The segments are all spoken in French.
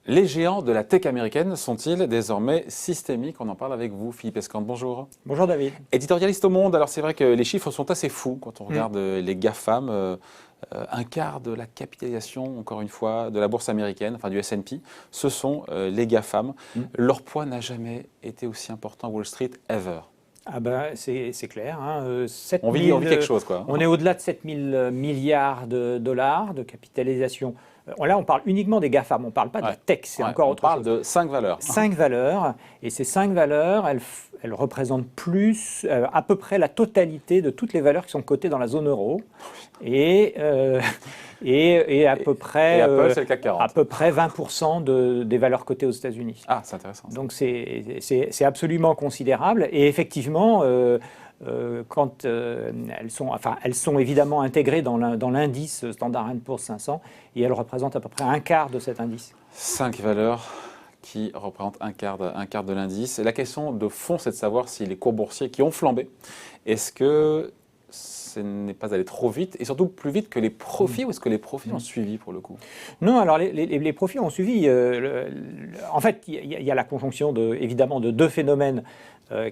Les géants de la tech américaine sont-ils désormais systémiques? On en parle avec vous, Philippe Escande. Bonjour. Bonjour David. Éditorialiste au Monde, alors c'est vrai que les chiffres sont assez fous quand on regarde les GAFAM. Un quart de la capitalisation, encore une fois, de la bourse américaine, enfin du S&P, ce sont les GAFAM. Leur poids n'a jamais été aussi important à Wall Street, ever. Ah ben, c'est clair. Hein. On vit quelque chose, quoi. On est au-delà de 7 000 milliards de dollars de capitalisation. Là, on parle uniquement des GAFAM, on ne parle pas de la tech, c'est encore autre chose. On parle de 5 valeurs. 5 valeurs, et ces 5 valeurs, elles représentent plus, à peu près la totalité de toutes les valeurs qui sont cotées dans la zone euro. Et à peu près, et Apple, c'est le CAC 40. À peu près 20% des valeurs cotées aux États-Unis. Ah, c'est intéressant. Donc c'est absolument considérable. Et effectivement, quand elles sont évidemment intégrées dans l'indice Standard & Poor's 500 et elles représentent à peu près un quart de cet indice. 5 valeurs qui représentent un quart de l'indice. Et la question de fond, c'est de savoir si les cours boursiers qui ont flambé, est-ce que ce n'est pas allé trop vite et surtout plus vite que les profits, ou est-ce que les profits ont suivi pour le coup? Non, alors les profits ont suivi. En fait, il y a la conjonction évidemment de deux phénomènes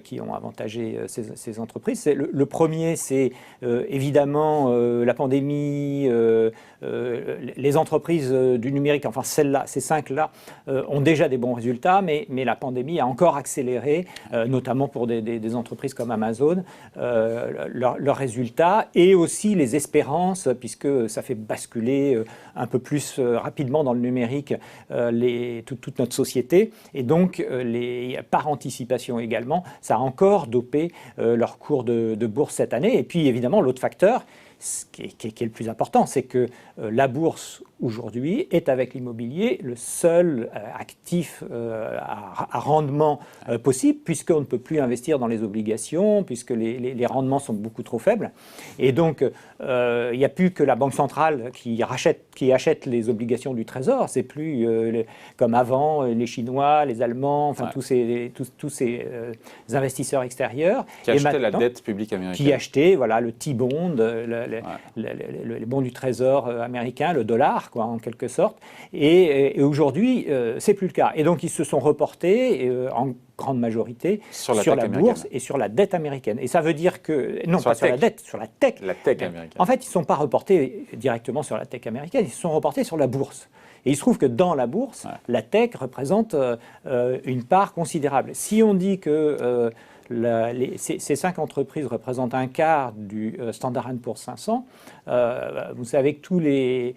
qui ont avantagé ces entreprises. Le premier, c'est évidemment la pandémie, les entreprises du numérique, enfin celles-là, ces 5-là, ont déjà des bons résultats, mais la pandémie a encore accéléré, notamment pour des entreprises comme Amazon, leurs résultats et aussi les espérances, puisque ça fait basculer un peu plus rapidement dans le numérique toute notre société. Et donc, par anticipation également, ça a encore dopé leur cours de bourse cette année. Et puis, évidemment, l'autre facteur, qui est le plus important, c'est que la bourse aujourd'hui est avec l'immobilier le seul actif à rendement possible, puisqu'on ne peut plus investir dans les obligations, puisque les rendements sont beaucoup trop faibles. Et donc, il n'y a plus que la Banque centrale qui achète les obligations du Trésor. C'est plus comme avant, les Chinois, les Allemands, enfin tous ces investisseurs extérieurs. Qui achetaient la dette publique américaine. Qui achetaient voilà, le T-bond, les bons du Trésor américain, le dollar, quoi, en quelque sorte. Et aujourd'hui, c'est plus le cas. Et donc, ils se sont reportés en grande majorité sur la bourse et sur la dette américaine. Et ça veut dire que... Non, pas sur la dette, sur la tech. La tech américaine. En fait, ils ne sont pas reportés directement sur la tech américaine, ils se sont reportés sur la bourse. Et il se trouve que dans la bourse, la tech représente une part considérable. Si on dit que ces 5 entreprises représentent un quart du Standard & Poor's 500, vous savez que tous les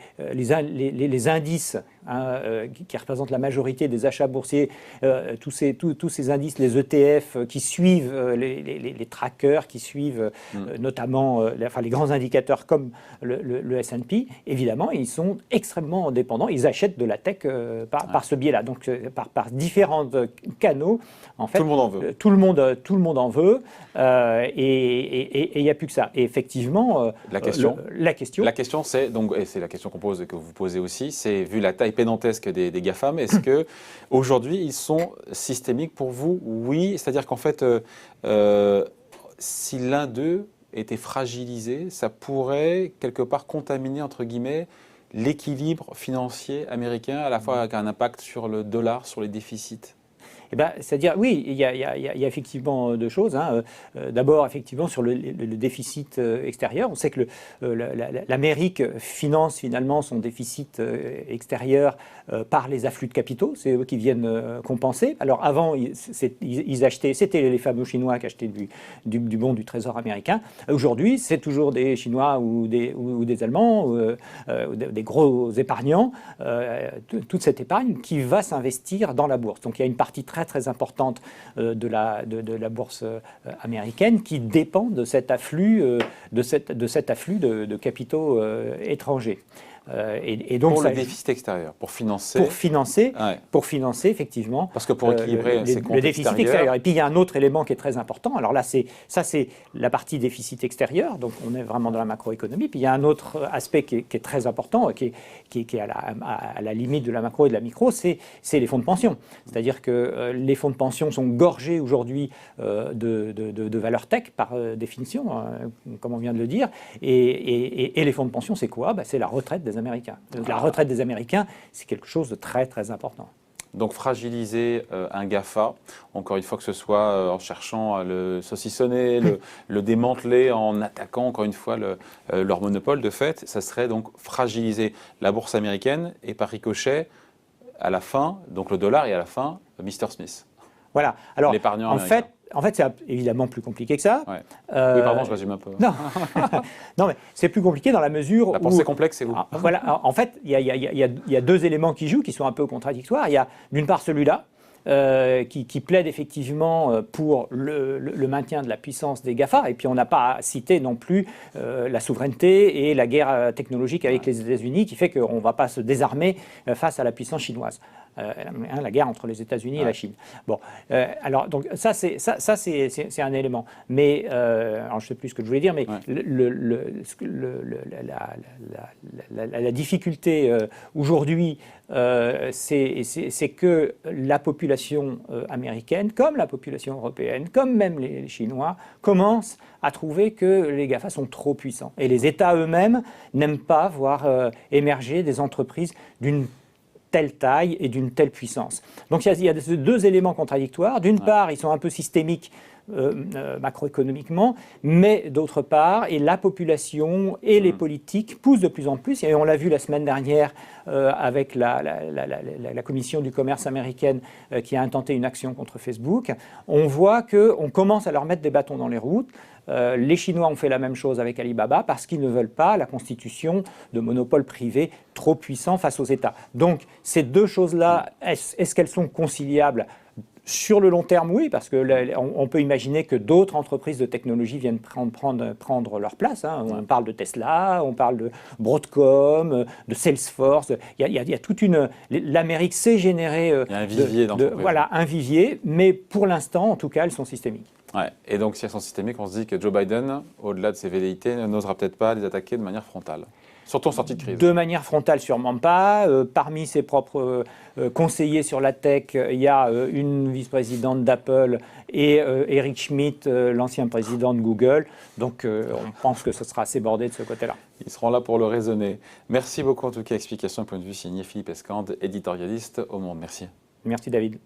indices qui représentent la majorité des achats boursiers, tous ces indices, les ETF qui suivent les trackers, qui suivent notamment les grands indicateurs comme le S&P, évidemment, ils sont extrêmement dépendants. Ils achètent de la tech par ce biais-là. Donc, par différents canaux, en fait, tout le monde en veut. Tout le monde en veut, et il n'y a plus que ça. Et effectivement, la question, c'est donc, et c'est la question que vous posez aussi, c'est vu la taille pédantesque des GAFAM, est-ce que aujourd'hui ils sont systémiques pour vous? Oui, c'est-à-dire qu'en fait, si l'un d'eux était fragilisé, ça pourrait quelque part contaminer entre guillemets l'équilibre financier américain, à la fois avec un impact sur le dollar, sur les déficits. C'est-à-dire, oui, il y a effectivement deux choses. Hein. D'abord, effectivement, sur le déficit extérieur. On sait que l'Amérique finance finalement son déficit extérieur par les afflux de capitaux. C'est eux qui viennent compenser. Alors avant, ils achetaient, c'était les fameux Chinois qui achetaient du bon du Trésor américain. Aujourd'hui, c'est toujours des Chinois ou des Allemands, des gros épargnants, toute cette épargne qui va s'investir dans la bourse. Donc il y a une partie très importante de la bourse américaine qui dépend de cet afflux de capitaux étrangers. Et donc, pour le déficit extérieur, pour financer. Pour financer, effectivement. Parce que pour équilibrer ces comptes le déficit extérieur. Et puis il y a un autre élément qui est très important. Alors là, c'est la partie déficit extérieur. Donc on est vraiment dans la macroéconomie. Puis il y a un autre aspect qui est très important, qui est à la limite de la macro et de la micro, c'est les fonds de pension. C'est-à-dire que les fonds de pension sont gorgés aujourd'hui de valeur tech par définition, comme on vient de le dire. Et les fonds de pension, c'est quoi? C'est la retraite des Américains. Donc, la retraite des Américains, c'est quelque chose de très, très important. Donc fragiliser un GAFA, encore une fois que ce soit en cherchant à le saucissonner, le démanteler, en attaquant encore une fois leur monopole de fait, ça serait donc fragiliser la bourse américaine et par ricochet, à la fin, donc le dollar et à la fin, Mr. Smith. Voilà. Alors, l'épargnant américain. En fait, c'est évidemment plus compliqué que ça. Ouais. Oui, pardon, je résume un peu. Non, non, mais c'est plus compliqué dans la mesure où... La pensée complexe, c'est où? Voilà. En fait, il y a deux éléments qui jouent, qui sont un peu contradictoires. Il y a d'une part celui-là, qui plaide effectivement pour le maintien de la puissance des GAFA. Et puis on n'a pas cité non plus la souveraineté et la guerre technologique avec les États-Unis, qui fait qu'on ne va pas se désarmer face à la puissance chinoise. La guerre entre les États-Unis et la Chine. Bon, alors donc ça c'est un élément. Mais alors je ne sais plus ce que je voulais dire, mais la difficulté aujourd'hui, c'est que la population américaine, comme la population européenne, comme même les Chinois, commencent à trouver que les GAFA sont trop puissants. Et les États eux-mêmes n'aiment pas voir émerger des entreprises d'une telle taille et d'une telle puissance. Donc il y a deux éléments contradictoires. D'une part, ils sont un peu systémiques macroéconomiquement, mais d'autre part, et la population et les politiques poussent de plus en plus, et on l'a vu la semaine dernière avec la commission du commerce américaine qui a intenté une action contre Facebook, on voit qu'on commence à leur mettre des bâtons dans les roues. Les Chinois ont fait la même chose avec Alibaba parce qu'ils ne veulent pas la constitution de monopoles privés trop puissants face aux États. Donc ces deux choses-là, est-ce qu'elles sont conciliables ? Sur le long terme, oui, parce qu'on peut imaginer que d'autres entreprises de technologie viennent prendre leur place. On parle de Tesla, on parle de Broadcom, de Salesforce. Il y a toute une... L'Amérique sait générer... Il y a un vivier d'entreprises. Voilà, un vivier, mais pour l'instant, en tout cas, elles sont systémiques. Ouais. Et donc, si elles sont systémiques, on se dit que Joe Biden, au-delà de ses velléités, n'osera peut-être pas les attaquer de manière frontale. Surtout en sortie de crise. De manière frontale, sûrement pas. Parmi ses propres conseillers sur la tech, il y a une vice-présidente d'Apple et Eric Schmidt, l'ancien président de Google. Donc on pense que ce sera assez bordé de ce côté-là. Ils seront là pour le raisonner. Merci beaucoup en tout cas. Explication et point de vue signé Philippe Escande, éditorialiste au Monde. Merci. Merci David.